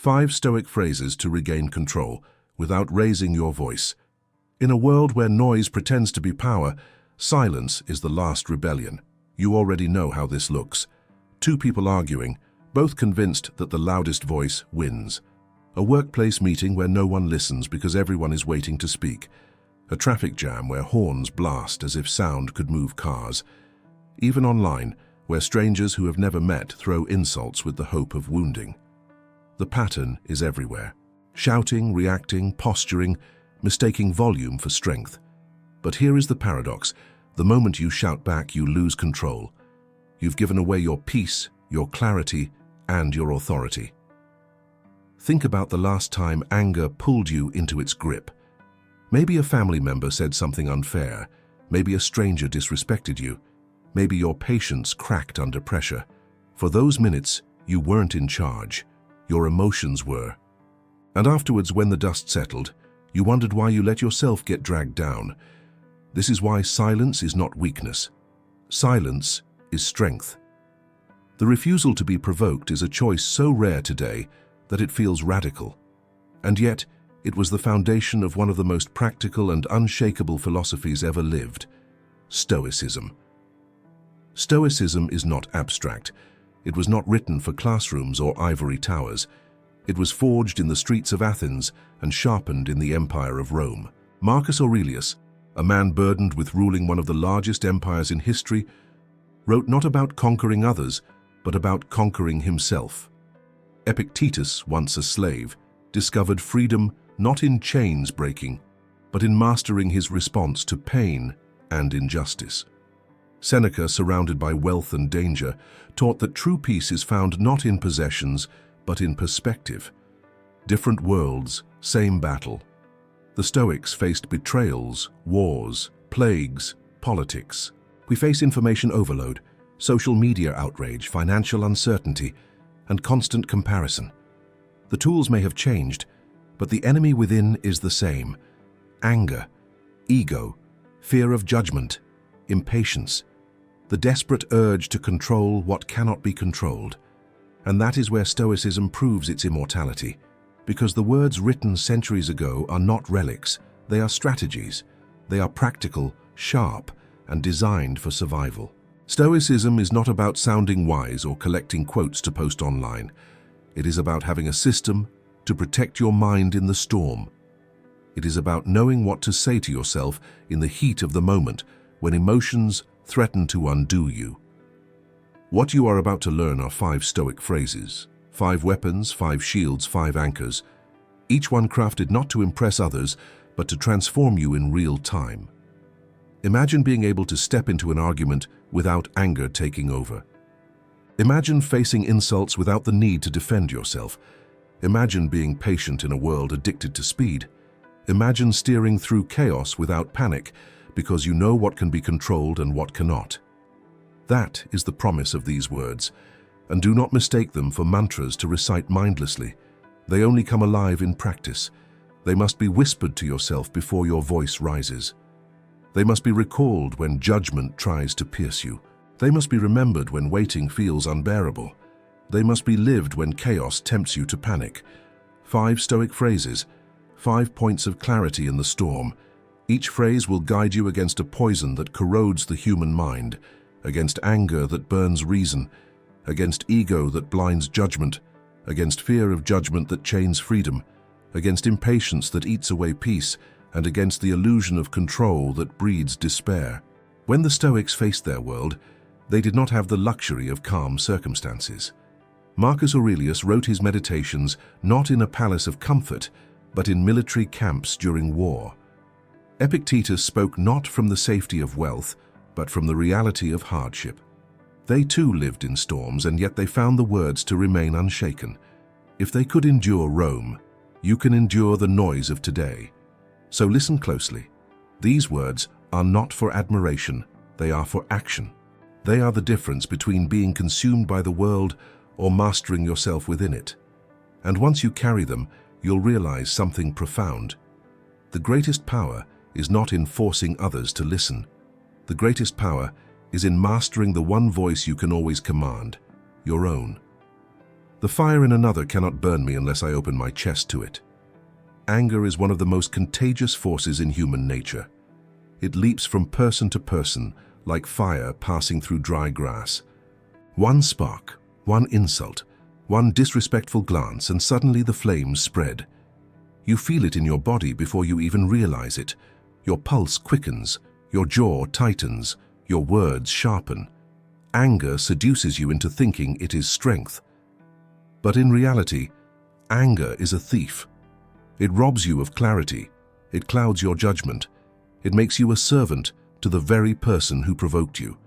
5 Stoic phrases to regain control without raising your voice. In a world where noise pretends to be power, silence is the last rebellion. You already know how this looks. 2 people arguing, both convinced that the loudest voice wins. A workplace meeting where no one listens because everyone is waiting to speak. A traffic jam where horns blast as if sound could move cars. Even online, where strangers who have never met throw insults with the hope of wounding. The pattern is everywhere. Shouting, reacting, posturing, mistaking volume for strength. But here is the paradox. The moment you shout back, you lose control. You've given away your peace, your clarity, and your authority. Think about the last time anger pulled you into its grip. Maybe a family member said something unfair. Maybe a stranger disrespected you. Maybe your patience cracked under pressure. For those minutes, you weren't in charge. Your emotions were. And afterwards, when the dust settled, you wondered why you let yourself get dragged down. This is why silence is not weakness. Silence is strength. The refusal to be provoked is a choice so rare today that it feels radical. And yet, it was the foundation of one of the most practical and unshakable philosophies ever lived: Stoicism. Stoicism is not abstract. It was not written for classrooms or ivory towers. It was forged in the streets of Athens and sharpened in the Empire of Rome. Marcus Aurelius, a man burdened with ruling one of the largest empires in history, wrote not about conquering others, but about conquering himself. Epictetus, once a slave, discovered freedom not in chains breaking, but in mastering his response to pain and injustice. Seneca, surrounded by wealth and danger, taught that true peace is found not in possessions, but in perspective. Different worlds, same battle. The Stoics faced betrayals, wars, plagues, politics. We face information overload, social media outrage, financial uncertainty, and constant comparison. The tools may have changed, but the enemy within is the same: anger, ego, fear of judgment, impatience, the desperate urge to control what cannot be controlled. And that is where Stoicism proves its immortality, because the words written centuries ago are not relics, they are strategies. They are practical, sharp, and designed for survival. Stoicism is not about sounding wise or collecting quotes to post online. It is about having a system to protect your mind in the storm. It is about knowing what to say to yourself in the heat of the moment when emotions threaten to undo you. What you are about to learn are 5 Stoic phrases, 5 weapons, 5 shields, 5 anchors, each one crafted not to impress others, but to transform you in real time. Imagine being able to step into an argument without anger taking over. Imagine facing insults without the need to defend yourself. Imagine being patient in a world addicted to speed. Imagine steering through chaos without panic, because you know what can be controlled and what cannot. That is the promise of these words, and do not mistake them for mantras to recite mindlessly. They only come alive in practice. They must be whispered to yourself before your voice rises. They must be recalled when judgment tries to pierce you. They must be remembered when waiting feels unbearable. They must be lived when chaos tempts you to panic. 5 Stoic phrases, 5 points of clarity in the storm. Each phrase will guide you against a poison that corrodes the human mind, against anger that burns reason, against ego that blinds judgment, against fear of judgment that chains freedom, against impatience that eats away peace, and against the illusion of control that breeds despair. When the Stoics faced their world, they did not have the luxury of calm circumstances. Marcus Aurelius wrote his meditations not in a palace of comfort, but in military camps during war. Epictetus spoke not from the safety of wealth, but from the reality of hardship. They too lived in storms, and yet they found the words to remain unshaken. If they could endure Rome, you can endure the noise of today. So listen closely. These words are not for admiration, they are for action. They are the difference between being consumed by the world or mastering yourself within it. And once you carry them, you'll realize something profound. The greatest power is not in forcing others to listen. The greatest power is in mastering the one voice you can always command, your own. The fire in another cannot burn me unless I open my chest to it. Anger is one of the most contagious forces in human nature. It leaps from person to person, like fire passing through dry grass. One spark, one insult, one disrespectful glance, and suddenly the flames spread. You feel it in your body before you even realize it. Your pulse quickens, your jaw tightens, your words sharpen. Anger seduces you into thinking it is strength. But in reality, anger is a thief. It robs you of clarity. It clouds your judgment. It makes you a servant to the very person who provoked you.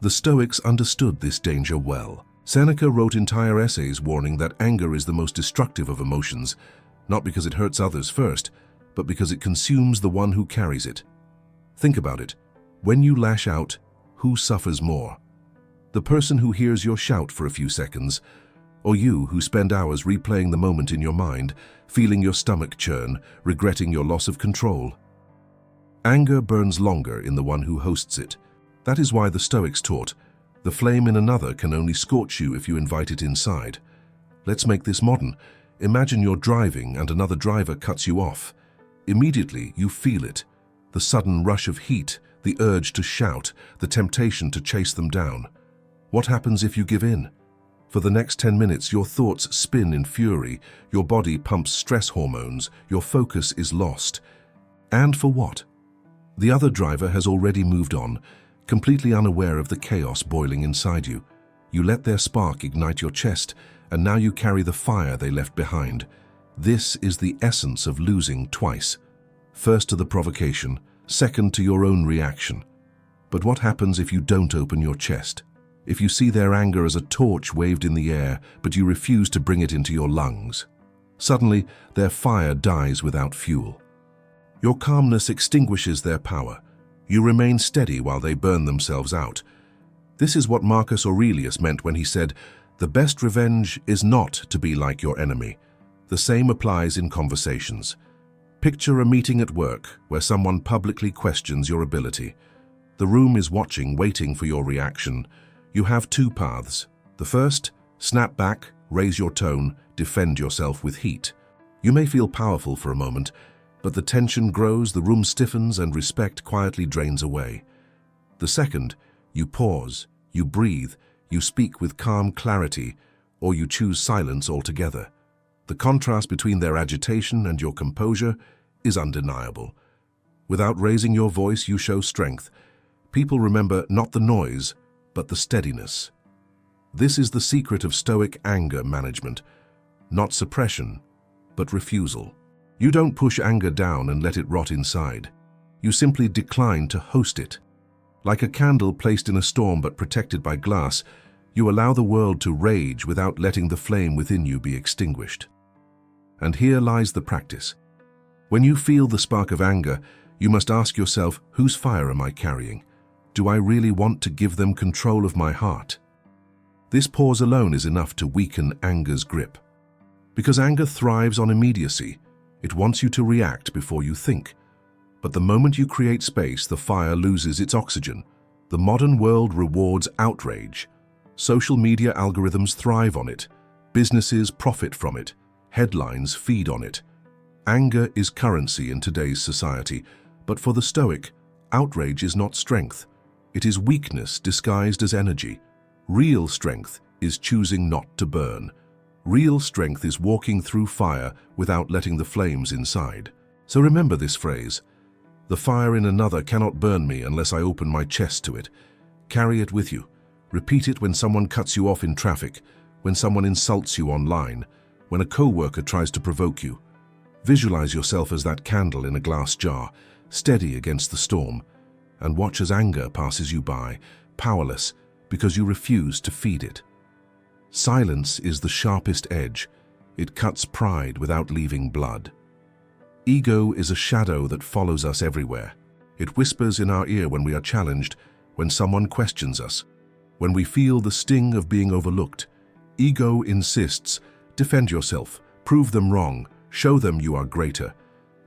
The Stoics understood this danger well. Seneca wrote entire essays warning that anger is the most destructive of emotions, not because it hurts others first, but because it consumes the one who carries it. Think about it. When you lash out, who suffers more? The person who hears your shout for a few seconds, or you who spend hours replaying the moment in your mind, feeling your stomach churn, regretting your loss of control? Anger burns longer in the one who hosts it. That is why the Stoics taught, the flame in another can only scorch you if you invite it inside. Let's make this modern. Imagine you're driving and another driver cuts you off. Immediately you feel it, the sudden rush of heat, the urge to shout, the temptation to chase them down. What happens if you give in? For the next 10 minutes, your thoughts spin in fury, your body pumps stress hormones, your focus is lost. And for what? The other driver has already moved on, completely unaware of the chaos boiling inside you. You let their spark ignite your chest, and now you carry the fire they left behind. This is the essence of losing twice. First to the provocation, second to your own reaction. But what happens if you don't open your chest? If you see their anger as a torch waved in the air, but you refuse to bring it into your lungs? Suddenly, their fire dies without fuel. Your calmness extinguishes their power. You remain steady while they burn themselves out. This is what Marcus Aurelius meant when he said, "The best revenge is not to be like your enemy." The same applies in conversations. Picture a meeting at work where someone publicly questions your ability. The room is watching, waiting for your reaction. You have two paths. The first, snap back, raise your tone, defend yourself with heat. You may feel powerful for a moment, but the tension grows, the room stiffens, and respect quietly drains away. The second, you pause, you breathe, you speak with calm clarity, or you choose silence altogether. The contrast between their agitation and your composure is undeniable. Without raising your voice, you show strength. People remember not the noise, but the steadiness. This is the secret of Stoic anger management. Not suppression, but refusal. You don't push anger down and let it rot inside. You simply decline to host it. Like a candle placed in a storm but protected by glass, you allow the world to rage without letting the flame within you be extinguished. And here lies the practice. When you feel the spark of anger, you must ask yourself, whose fire am I carrying? Do I really want to give them control of my heart? This pause alone is enough to weaken anger's grip. Because anger thrives on immediacy, it wants you to react before you think. But the moment you create space, the fire loses its oxygen. The modern world rewards outrage. Social media algorithms thrive on it. Businesses profit from it. Headlines feed on it. Anger is currency in today's society, but for the Stoic, outrage is not strength. It is weakness disguised as energy. Real strength is choosing not to burn. Real strength is walking through fire without letting the flames inside. So remember this phrase: the fire in another cannot burn me unless I open my chest to it. Carry it with you. Repeat it when someone cuts you off in traffic, when someone insults you online, when a co-worker tries to provoke you. Visualize yourself as that candle in a glass jar, steady against the storm, and watch as anger passes you by, powerless, because you refuse to feed it. Silence is the sharpest edge. It cuts pride without leaving blood. Ego is a shadow that follows us everywhere. It whispers in our ear when we are challenged, when someone questions us, when we feel the sting of being overlooked. Ego insists, defend yourself, prove them wrong, show them you are greater.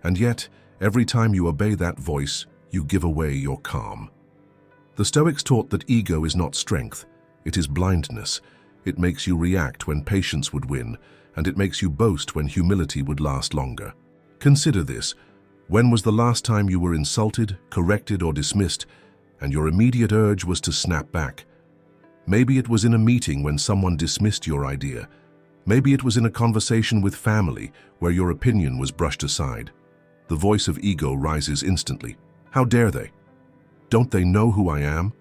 And yet, every time you obey that voice, you give away your calm. The Stoics taught that ego is not strength, it is blindness. It makes you react when patience would win, and it makes you boast when humility would last longer. Consider this. When was the last time you were insulted, corrected, or dismissed, and your immediate urge was to snap back? Maybe it was in a meeting when someone dismissed your idea. Maybe it was in a conversation with family where your opinion was brushed aside. The voice of ego rises instantly. How dare they? Don't they know who I am?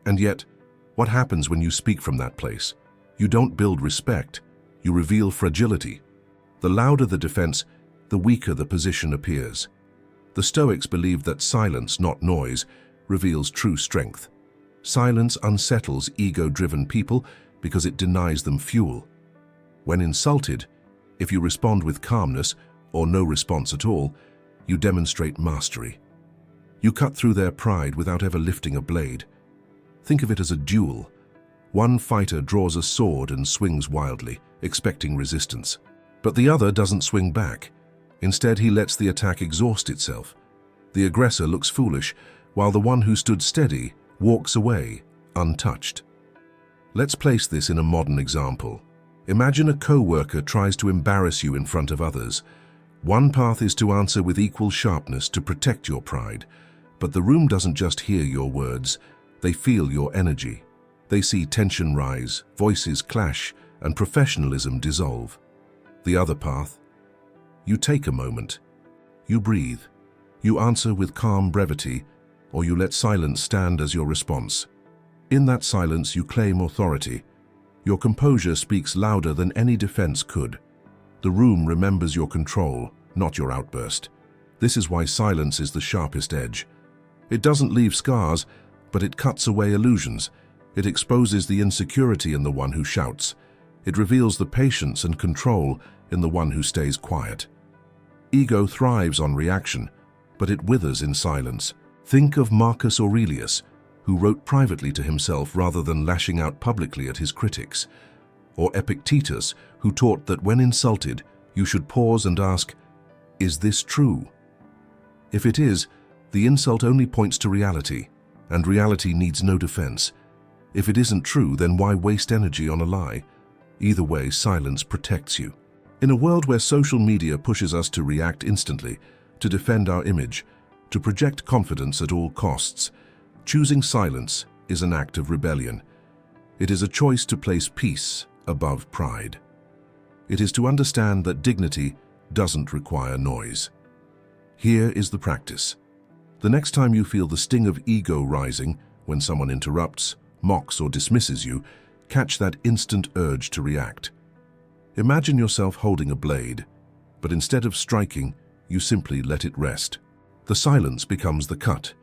And yet, what happens when you speak from that place? You don't build respect. You reveal fragility. The louder the defense, the weaker the position appears. The Stoics believed that silence, not noise, reveals true strength. Silence unsettles ego-driven people because it denies them fuel. When insulted, if you respond with calmness or no response at all, you demonstrate mastery. You cut through their pride without ever lifting a blade. Think of it as a duel. One fighter draws a sword and swings wildly, expecting resistance. But the other doesn't swing back. Instead, he lets the attack exhaust itself. The aggressor looks foolish, while the one who stood steady walks away, untouched. Let's place this in a modern example. Imagine a co-worker tries to embarrass you in front of others. One path is to answer with equal sharpness to protect your pride, but the room doesn't just hear your words, they feel your energy. They see tension rise, voices clash, and professionalism dissolve. The other path? You take a moment. You breathe. You answer with calm brevity, or you let silence stand as your response. In that silence, you claim authority. Your composure speaks louder than any defense could. The room remembers your control, not your outburst. This is why silence is the sharpest edge. It doesn't leave scars, but it cuts away illusions. It exposes the insecurity in the one who shouts. It reveals the patience and control in the one who stays quiet. Ego thrives on reaction, but it withers in silence. Think of Marcus Aurelius, who wrote privately to himself rather than lashing out publicly at his critics. Or Epictetus, who taught that when insulted, you should pause and ask, "Is this true?" If it is, the insult only points to reality, and reality needs no defense. If it isn't true, then why waste energy on a lie? Either way, silence protects you. In a world where social media pushes us to react instantly, to defend our image, to project confidence at all costs, choosing silence is an act of rebellion. It is a choice to place peace above pride. It is to understand that dignity doesn't require noise. Here is the practice. The next time you feel the sting of ego rising, when someone interrupts, mocks, or dismisses you, catch that instant urge to react. Imagine yourself holding a blade, but instead of striking, you simply let it rest. The silence becomes the cut.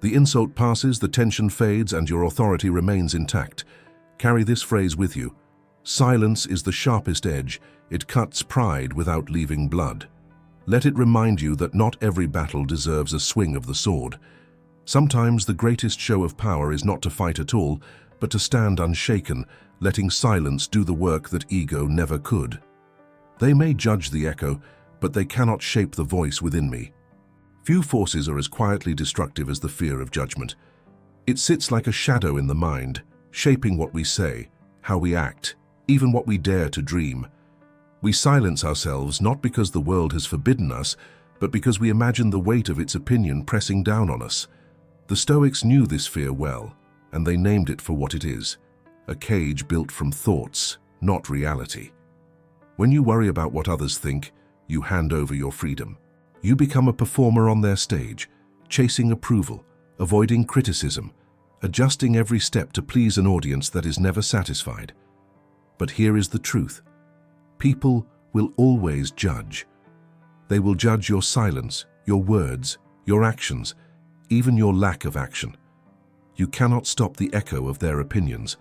The insult passes, the tension fades, and your authority remains intact. Carry this phrase with you. Silence is the sharpest edge. It cuts pride without leaving blood. Let it remind you that not every battle deserves a swing of the sword. Sometimes the greatest show of power is not to fight at all, but to stand unshaken, letting silence do the work that ego never could. They may judge the echo, but they cannot shape the voice within me. Few forces are as quietly destructive as the fear of judgment. It sits like a shadow in the mind, shaping what we say, how we act, even what we dare to dream. We silence ourselves not because the world has forbidden us, but because we imagine the weight of its opinion pressing down on us. The Stoics knew this fear well, and they named it for what it is, a cage built from thoughts, not reality. When you worry about what others think, you hand over your freedom. You become a performer on their stage, chasing approval, avoiding criticism, adjusting every step to please an audience that is never satisfied. But here is the truth. People will always judge. They will judge your silence, your words, your actions, even your lack of action. You cannot stop the echo of their opinions.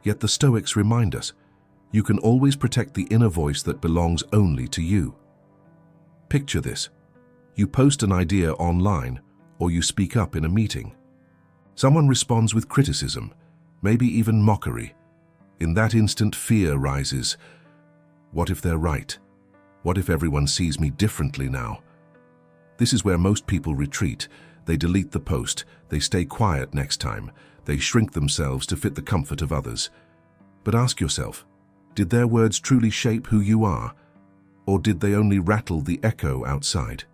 Yet the Stoics remind us, you can always protect the inner voice that belongs only to you. Picture this. You post an idea online, or you speak up in a meeting. Someone responds with criticism, maybe even mockery. In that instant, fear rises. What if they're right? What if everyone sees me differently now? This is where most people retreat. They delete the post, they stay quiet next time, they shrink themselves to fit the comfort of others. But ask yourself, did their words truly shape who you are, or did they only rattle the echo outside?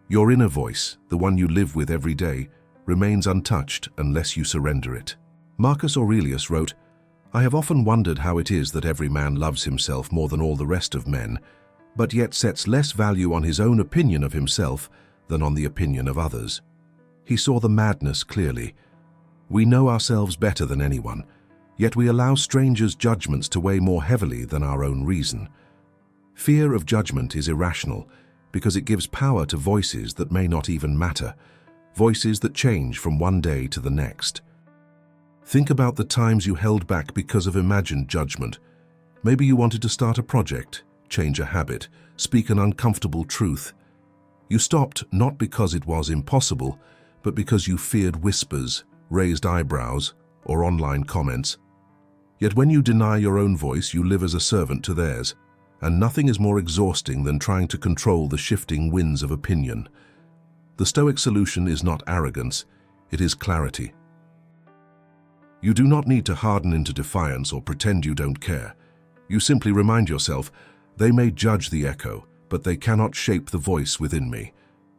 Your inner voice, the one you live with every day, remains untouched unless you surrender it. Marcus Aurelius wrote, "I have often wondered how it is that every man loves himself more than all the rest of men, but yet sets less value on his own opinion of himself than on the opinion of others." He saw the madness clearly. We know ourselves better than anyone, yet we allow strangers' judgments to weigh more heavily than our own reason. Fear of judgment is irrational because it gives power to voices that may not even matter, voices that change from one day to the next. Think about the times you held back because of imagined judgment. Maybe you wanted to start a project, change a habit, speak an uncomfortable truth. You stopped not because it was impossible, but because you feared whispers, raised eyebrows, or online comments. Yet when you deny your own voice, you live as a servant to theirs, and nothing is more exhausting than trying to control the shifting winds of opinion. The Stoic solution is not arrogance, it is clarity. You do not need to harden into defiance or pretend you don't care. You simply remind yourself, they may judge the echo, but they cannot shape the voice within me.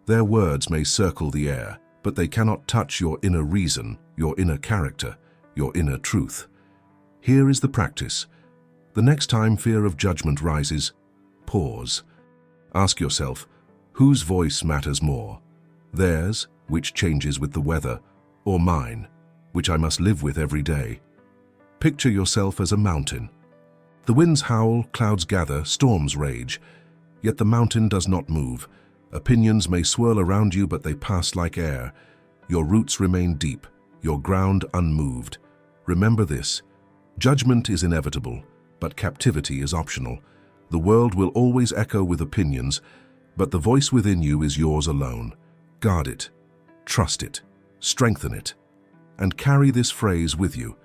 Their words may circle the air, but they cannot touch your inner reason, your inner character, your inner truth. Here is the practice. The next time fear of judgment rises, pause. Ask yourself, whose voice matters more? Theirs, which changes with the weather, or mine, which I must live with every day? Picture yourself as a mountain. The winds howl, clouds gather, storms rage, yet the mountain does not move. Opinions may swirl around you, but they pass like air. Your roots remain deep, your ground unmoved. Remember this, judgment is inevitable, but captivity is optional. The world will always echo with opinions, but the voice within you is yours alone. Guard it, trust it, strengthen it, and carry this phrase with you.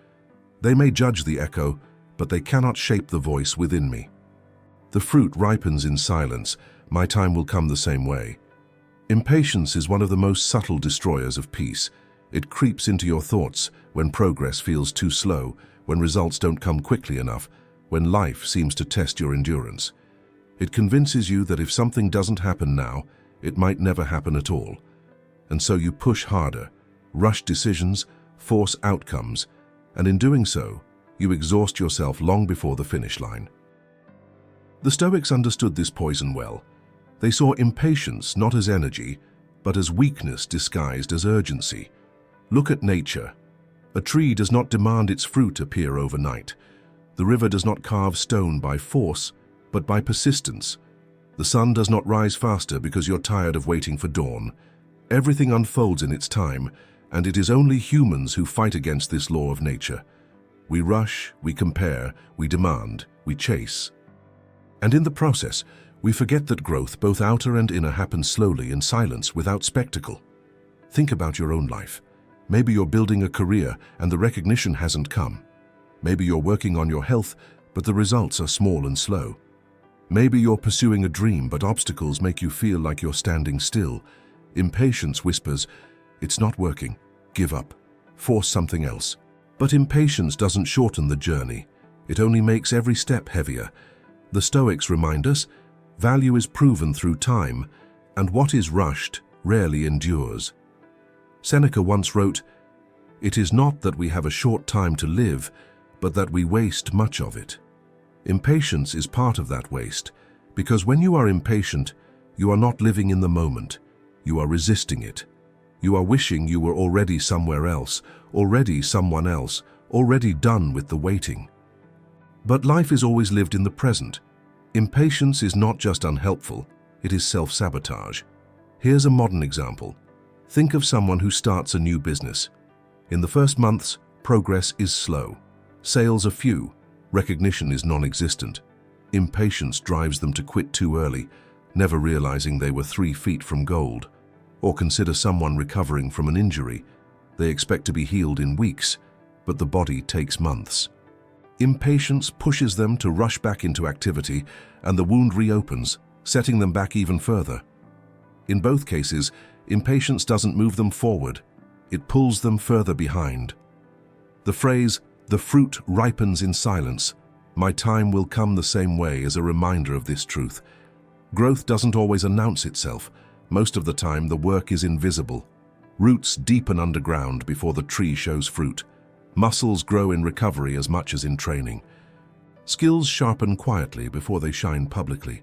They may judge the echo, but they cannot shape the voice within me. The fruit ripens in silence. My time will come the same way. Impatience is one of the most subtle destroyers of peace. It creeps into your thoughts when progress feels too slow, when results don't come quickly enough, when life seems to test your endurance. It convinces you that if something doesn't happen now, it might never happen at all. And so you push harder, rush decisions, force outcomes, and in doing so, you exhaust yourself long before the finish line. The Stoics understood this poison well. They saw impatience not as energy, but as weakness disguised as urgency. Look at nature. A tree does not demand its fruit appear overnight. The river does not carve stone by force, but by persistence. The sun does not rise faster because you're tired of waiting for dawn. Everything unfolds in its time, and it is only humans who fight against this law of nature. We rush, we compare, we demand, we chase. And in the process, we forget that growth, both outer and inner, happens slowly in silence without spectacle. Think about your own life. Maybe you're building a career and the recognition hasn't come. Maybe you're working on your health, but the results are small and slow. Maybe you're pursuing a dream, but obstacles make you feel like you're standing still. Impatience whispers, "It's not working. Give up. Force something else." But impatience doesn't shorten the journey. It only makes every step heavier. The Stoics remind us, value is proven through time, and what is rushed rarely endures. Seneca once wrote, "It is not that we have a short time to live, but that we waste much of it." Impatience is part of that waste, because when you are impatient, you are not living in the moment. You are resisting it. You are wishing you were already somewhere else, already someone else, already done with the waiting. But life is always lived in the present. Impatience is not just unhelpful, it is self-sabotage. Here's a modern example. Think of someone who starts a new business. In the first months, progress is slow. Sales are few. Recognition is non-existent. Impatience drives them to quit too early, never realizing they were 3 feet from gold. Or consider someone recovering from an injury. They expect to be healed in weeks, but the body takes months. Impatience pushes them to rush back into activity, and the wound reopens, setting them back even further. In both cases, impatience doesn't move them forward, it pulls them further behind. The phrase, The fruit ripens in silence. My time will come the same way as a reminder of this truth. Growth doesn't always announce itself. Most of the time, the work is invisible. Roots deepen underground before the tree shows fruit. Muscles grow in recovery as much as in training. Skills sharpen quietly before they shine publicly.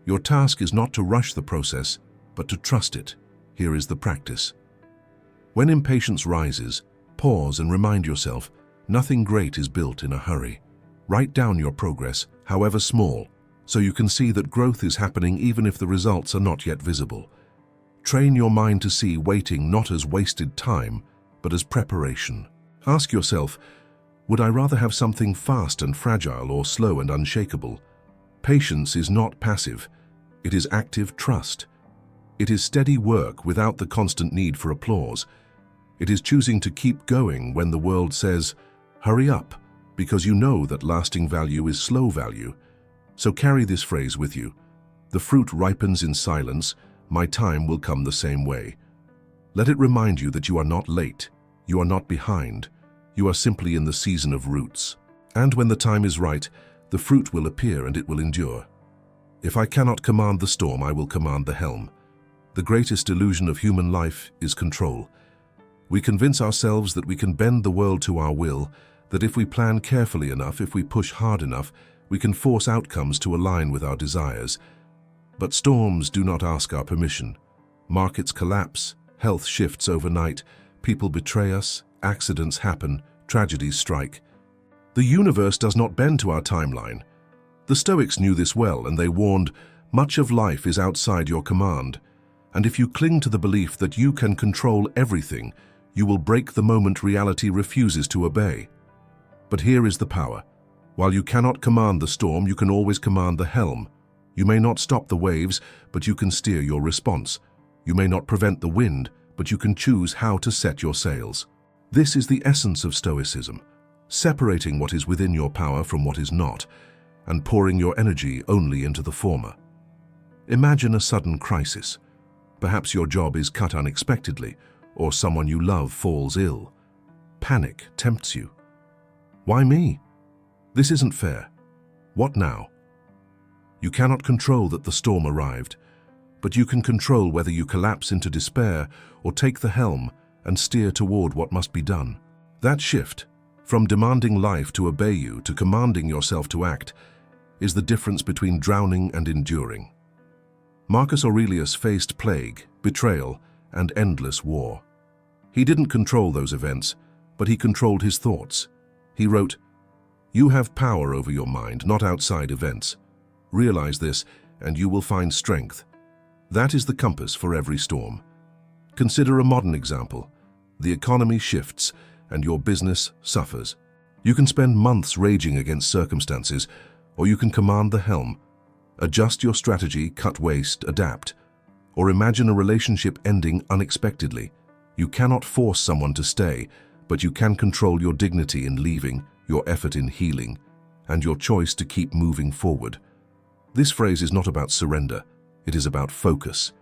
Your task is not to rush the process, but to trust it. Here is the practice. When impatience rises, pause and remind yourself, nothing great is built in a hurry. Write down your progress, however small, so you can see that growth is happening even if the results are not yet visible. Train your mind to see waiting not as wasted time, but as preparation. Ask yourself, would I rather have something fast and fragile or slow and unshakable? Patience is not passive. It is active trust. It is steady work without the constant need for applause. It is choosing to keep going when the world says, hurry up, because you know that lasting value is slow value. So carry this phrase with you. The fruit ripens in silence. My time will come the same way. Let it remind you that you are not late. You are not behind. You are simply in the season of roots. And when the time is right, the fruit will appear and it will endure. If I cannot command the storm, I will command the helm. The greatest illusion of human life is control. We convince ourselves that we can bend the world to our will, that if we plan carefully enough, if we push hard enough, we can force outcomes to align with our desires. But storms do not ask our permission. Markets collapse, health shifts overnight, people betray us, accidents happen, tragedies strike. The universe does not bend to our timeline. The Stoics knew this well, and they warned, much of life is outside your command. And if you cling to the belief that you can control everything, you will break the moment reality refuses to obey. But here is the power. While you cannot command the storm, you can always command the helm. You may not stop the waves, but you can steer your response. You may not prevent the wind, but you can choose how to set your sails. This is the essence of Stoicism, separating what is within your power from what is not, and pouring your energy only into the former. Imagine a sudden crisis. Perhaps your job is cut unexpectedly, or someone you love falls ill. Panic tempts you. Why me? This isn't fair. What now? You cannot control that the storm arrived, but you can control whether you collapse into despair or take the helm and steer toward what must be done. That shift, from demanding life to obey you to commanding yourself to act, is the difference between drowning and enduring. Marcus Aurelius faced plague, betrayal, and endless war. He didn't control those events, but he controlled his thoughts. He wrote, "You have power over your mind, not outside events. Realize this, and you will find strength." That is the compass for every storm. Consider a modern example. The economy shifts, and your business suffers. You can spend months raging against circumstances, or you can command the helm. Adjust your strategy, cut waste, adapt. Or imagine a relationship ending unexpectedly. You cannot force someone to stay, but you can control your dignity in leaving, your effort in healing, and your choice to keep moving forward. This phrase is not about surrender, it is about focus.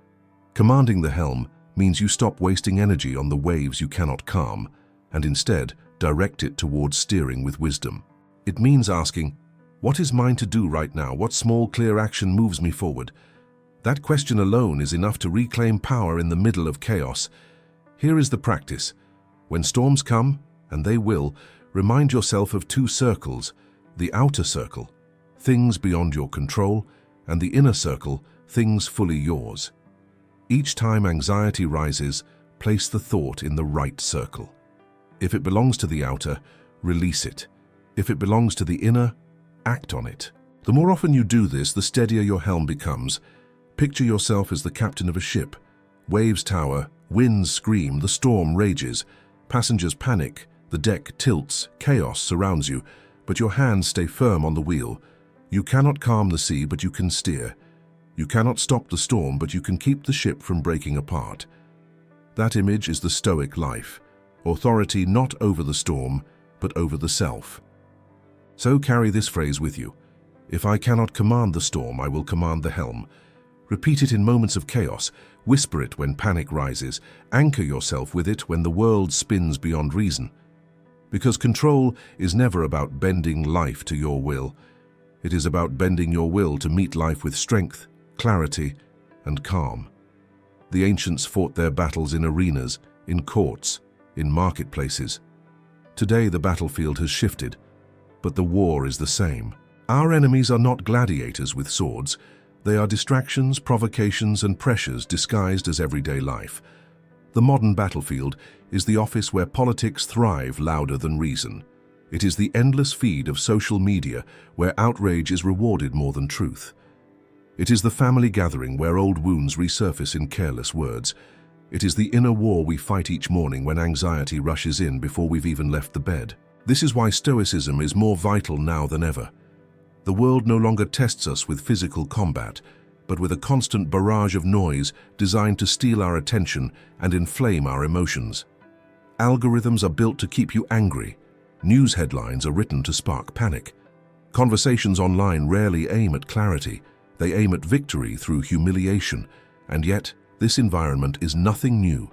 Commanding the helm means you stop wasting energy on the waves you cannot calm, and instead direct it towards steering with wisdom. It means asking, what is mine to do right now? What small, clear action moves me forward? That question alone is enough to reclaim power in the middle of chaos. Here is the practice. When storms come, and they will, remind yourself of two circles: the outer circle, things beyond your control, and the inner circle, things fully yours. Each time anxiety rises, place the thought in the right circle. If it belongs to the outer, release it. If it belongs to the inner, act on it. The more often you do this, the steadier your helm becomes. Picture yourself as the captain of a ship. Waves tower, winds scream, the storm rages. Passengers panic, the deck tilts, chaos surrounds you, but your hands stay firm on the wheel. You cannot calm the sea, but you can steer. You cannot stop the storm, but you can keep the ship from breaking apart. That image is the Stoic life. Authority not over the storm, but over the self. So carry this phrase with you. If I cannot command the storm, I will command the helm. Repeat it in moments of chaos. Whisper it when panic rises. Anchor yourself with it when the world spins beyond reason. Because control is never about bending life to your will. It is about bending your will to meet life with strength, clarity, and calm. The ancients fought their battles in arenas, in courts, in marketplaces. Today the battlefield has shifted, but the war is the same. Our enemies are not gladiators with swords. They are distractions, provocations, and pressures disguised as everyday life. The modern battlefield is the office where politics thrive louder than reason. It is the endless feed of social media where outrage is rewarded more than truth. It is the family gathering where old wounds resurface in careless words. It is the inner war we fight each morning when anxiety rushes in before we've even left the bed. This is why Stoicism is more vital now than ever. The world no longer tests us with physical combat, but with a constant barrage of noise designed to steal our attention and inflame our emotions. Algorithms are built to keep you angry. News headlines are written to spark panic. Conversations online rarely aim at clarity. They aim at victory through humiliation, and yet this environment is nothing new.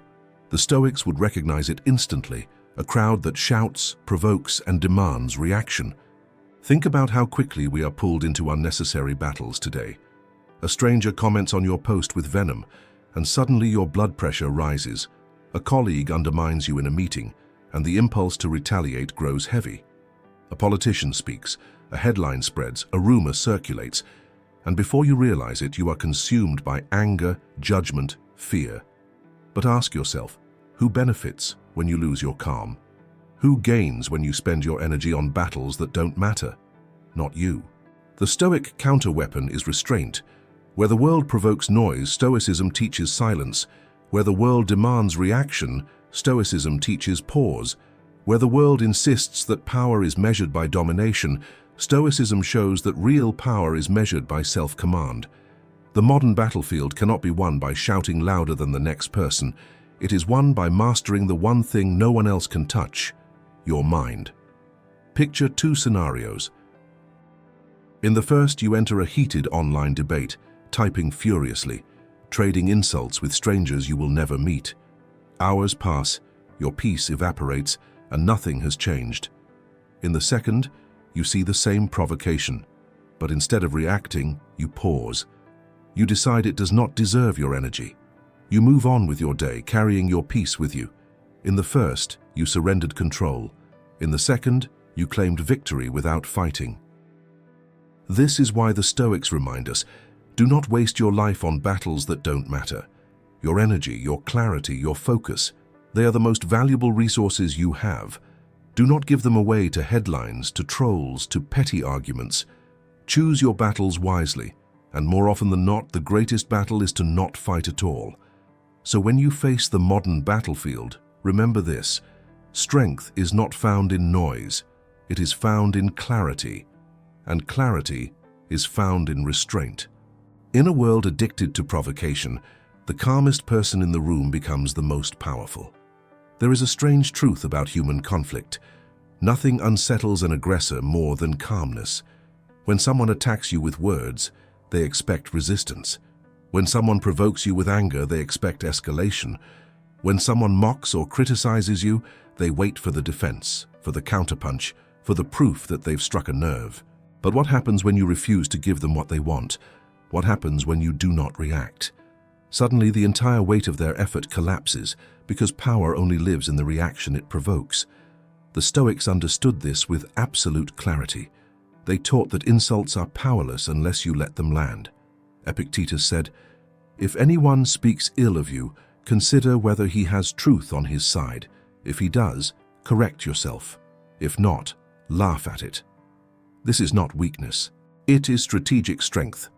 The Stoics would recognize it instantly, a crowd that shouts, provokes, and demands reaction. Think about how quickly we are pulled into unnecessary battles today. A stranger comments on your post with venom, and suddenly your blood pressure rises. A colleague undermines you in a meeting, and the impulse to retaliate grows heavy. A politician speaks, a headline spreads, a rumor circulates, and before you realize it, you are consumed by anger, judgment, fear. But ask yourself, who benefits when you lose your calm? Who gains when you spend your energy on battles that don't matter? Not you. The Stoic counter-weapon is restraint. Where the world provokes noise, Stoicism teaches silence. Where the world demands reaction, Stoicism teaches pause. Where the world insists that power is measured by domination, Stoicism shows that real power is measured by self-command. The modern battlefield cannot be won by shouting louder than the next person. It is won by mastering the one thing no one else can touch: your mind. Picture two scenarios. In the first, you enter a heated online debate, typing furiously, trading insults with strangers you will never meet. Hours pass, your peace evaporates, and nothing has changed. In the second, you see the same provocation, but instead of reacting, you pause. You decide it does not deserve your energy. You move on with your day, carrying your peace with you. In the first, you surrendered control. In the second, you claimed victory without fighting. This is why the Stoics remind us, do not waste your life on battles that don't matter. Your energy, your clarity, your focus, they are the most valuable resources you have. Do not give them away to headlines, to trolls, to petty arguments. Choose your battles wisely, and more often than not, the greatest battle is to not fight at all. So when you face the modern battlefield, remember this: strength is not found in noise, it is found in clarity, and clarity is found in restraint. In a world addicted to provocation, the calmest person in the room becomes the most powerful. There is a strange truth about human conflict. Nothing unsettles an aggressor more than calmness. When someone attacks you with words, they expect resistance. When someone provokes you with anger, they expect escalation. When someone mocks or criticizes you, they wait for the defense, for the counterpunch, for the proof that they've struck a nerve. But what happens when you refuse to give them what they want? What happens when you do not react? Suddenly, the entire weight of their effort collapses because power only lives in the reaction it provokes. The Stoics understood this with absolute clarity. They taught that insults are powerless unless you let them land. Epictetus said, "If anyone speaks ill of you, consider whether he has truth on his side. If he does, correct yourself. If not, laugh at it." This is not weakness. It is strategic strength.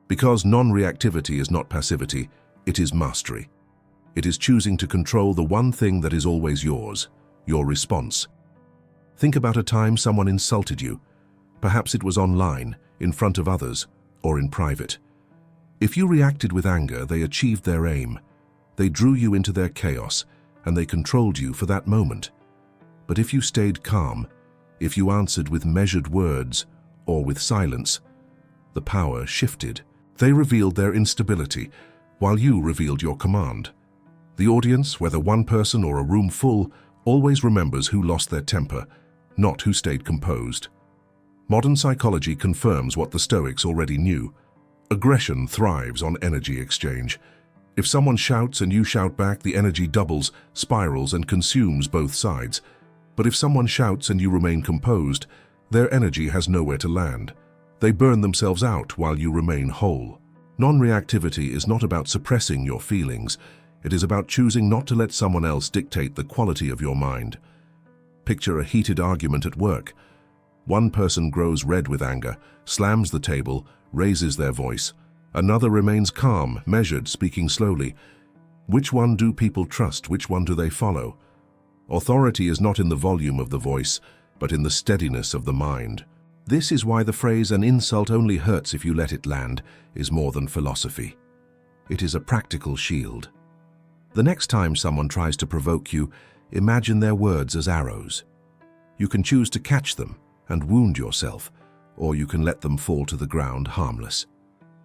Because non-reactivity is not passivity, it is mastery. It is choosing to control the one thing that is always yours, your response. Think about a time someone insulted you. Perhaps it was online, in front of others, or in private. If you reacted with anger, they achieved their aim. They drew you into their chaos, and they controlled you for that moment. But if you stayed calm, if you answered with measured words or with silence, the power shifted. They revealed their instability, while you revealed your command. The audience, whether one person or a room full, always remembers who lost their temper, not who stayed composed. Modern psychology confirms what the Stoics already knew. Aggression thrives on energy exchange. If someone shouts and you shout back, the energy doubles, spirals, and consumes both sides. But if someone shouts and you remain composed, their energy has nowhere to land. They burn themselves out while you remain whole. Non-reactivity is not about suppressing your feelings. It is about choosing not to let someone else dictate the quality of your mind. Picture a heated argument at work. One person grows red with anger, slams the table, raises their voice. Another remains calm, measured, speaking slowly. Which one do people trust? Which one do they follow? Authority is not in the volume of the voice, but in the steadiness of the mind. This is why the phrase "an insult only hurts if you let it land" is more than philosophy. It is a practical shield. The next time someone tries to provoke you, imagine their words as arrows. You can choose to catch them and wound yourself, or you can let them fall to the ground harmless.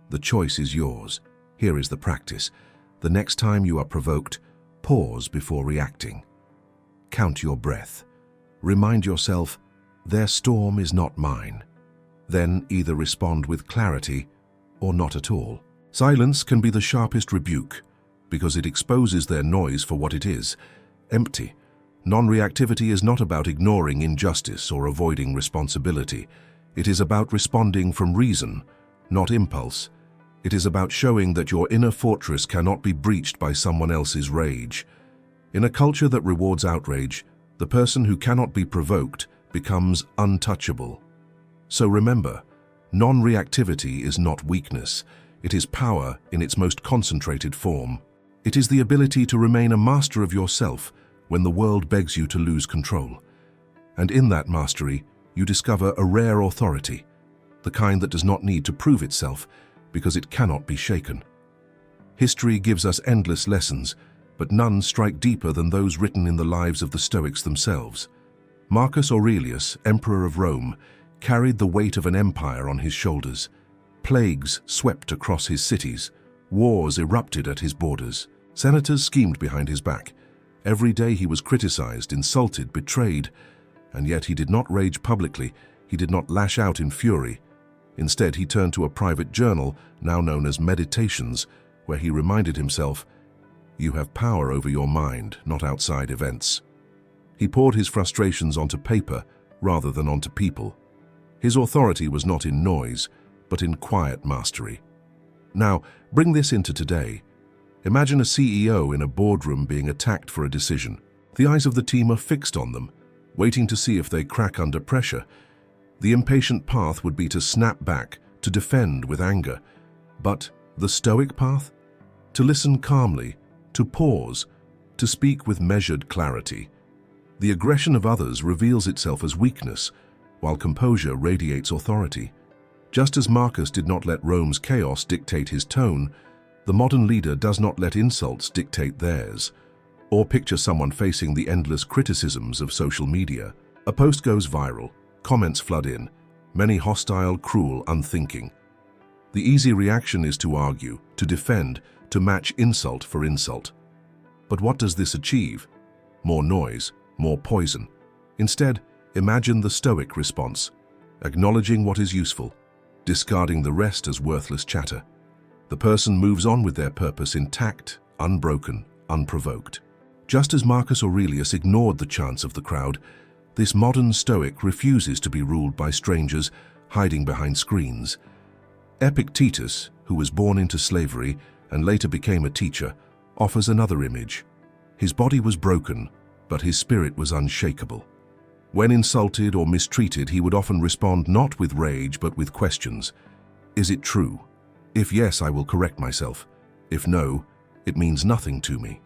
The choice is yours. Here is the practice. The next time you are provoked, pause before reacting. Count your breath. Remind yourself, their storm is not mine. Then either respond with clarity or not at all. Silence can be the sharpest rebuke because it exposes their noise for what it is, empty. Non-reactivity is not about ignoring injustice or avoiding responsibility. It is about responding from reason, not impulse. It is about showing that your inner fortress cannot be breached by someone else's rage. In a culture that rewards outrage, the person who cannot be provoked becomes untouchable. So remember, non-reactivity is not weakness. It is power in its most concentrated form. It is the ability to remain a master of yourself when the world begs you to lose control. And in that mastery, you discover a rare authority, the kind that does not need to prove itself because it cannot be shaken. History gives us endless lessons, but none strike deeper than those written in the lives of the Stoics themselves. Marcus Aurelius, Emperor of Rome, carried the weight of an empire on his shoulders. Plagues swept across his cities. Wars erupted at his borders. Senators schemed behind his back. Every day he was criticized, insulted, betrayed, and yet he did not rage publicly. He did not lash out in fury. Instead, he turned to a private journal, now known as Meditations, where he reminded himself, "You have power over your mind, not outside events." He poured his frustrations onto paper rather than onto people. His authority was not in noise, but in quiet mastery. Now, bring this into today. Imagine a CEO in a boardroom being attacked for a decision. The eyes of the team are fixed on them, waiting to see if they crack under pressure. The impatient path would be to snap back, to defend with anger. But the Stoic path? To listen calmly, to pause, to speak with measured clarity. The aggression of others reveals itself as weakness, while composure radiates authority. Just as Marcus did not let Rome's chaos dictate his tone, the modern leader does not let insults dictate theirs. Or picture someone facing the endless criticisms of social media. A post goes viral, comments flood in, many hostile, cruel, unthinking. The easy reaction is to argue, to defend, to match insult for insult. But what does this achieve? More noise, more poison. Instead, imagine the Stoic response, acknowledging what is useful, discarding the rest as worthless chatter. The person moves on with their purpose intact, unbroken, unprovoked. Just as Marcus Aurelius ignored the chants of the crowd, this modern Stoic refuses to be ruled by strangers hiding behind screens. Epictetus, who was born into slavery and later became a teacher, offers another image. His body was broken, but his spirit was unshakable. When insulted or mistreated, he would often respond not with rage but with questions. Is it true? If yes, I will correct myself. If no, it means nothing to me.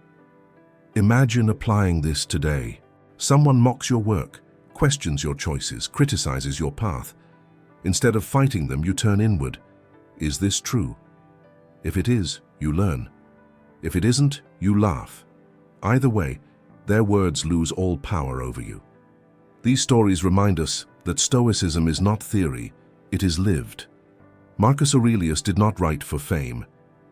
Imagine applying this today. Someone mocks your work, questions your choices, criticizes your path. Instead of fighting them, you turn inward. Is this true? If it is, you learn. If it isn't, you laugh. Either way, their words lose all power over you. These stories remind us that Stoicism is not theory, it is lived. Marcus Aurelius did not write for fame.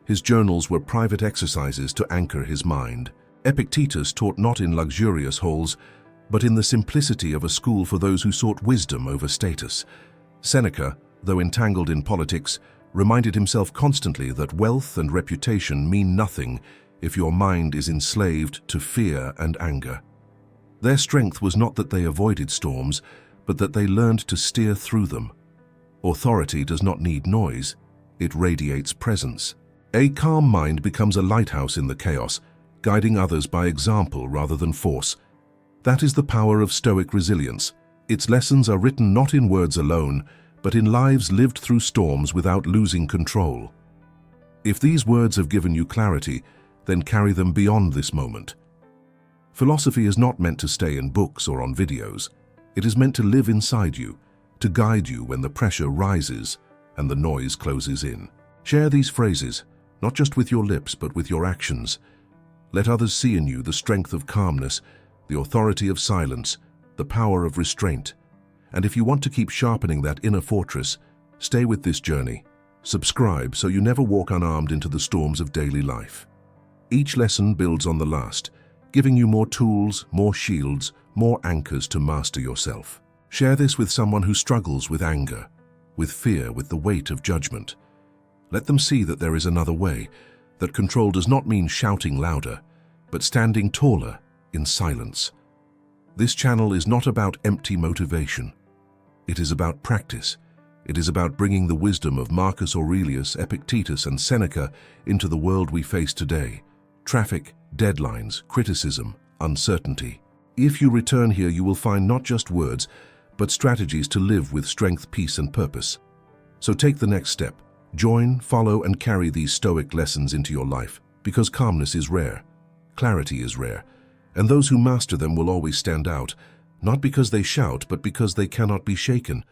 His journals were private exercises to anchor his mind. Epictetus taught not in luxurious halls, but in the simplicity of a school for those who sought wisdom over status. Seneca, though entangled in politics, reminded himself constantly that wealth and reputation mean nothing if your mind is enslaved to fear and anger. Their strength was not that they avoided storms, but that they learned to steer through them. Authority does not need noise, it radiates presence. A calm mind becomes a lighthouse in the chaos, guiding others by example rather than force. That is the power of Stoic resilience. Its lessons are written not in words alone, but in lives lived through storms without losing control. If these words have given you clarity, then carry them beyond this moment. Philosophy is not meant to stay in books or on videos. It is meant to live inside you, to guide you when the pressure rises and the noise closes in. Share these phrases, not just with your lips, but with your actions. Let others see in you the strength of calmness, the authority of silence, the power of restraint. And if you want to keep sharpening that inner fortress, stay with this journey. Subscribe so you never walk unarmed into the storms of daily life. Each lesson builds on the last, giving you more tools, more shields, more anchors to master yourself. Share this with someone who struggles with anger, with fear, with the weight of judgment. Let them see that there is another way, that control does not mean shouting louder, but standing taller in silence. This channel is not about empty motivation. It is about practice. It is about bringing the wisdom of Marcus Aurelius, Epictetus, and Seneca into the world we face today. Traffic, deadlines, criticism, uncertainty. If you return here, you will find not just words, but strategies to live with strength, peace, and purpose. So take the next step. Join, follow, and carry these Stoic lessons into your life, because calmness is rare, clarity is rare, and those who master them will always stand out, not because they shout, but because they cannot be shaken.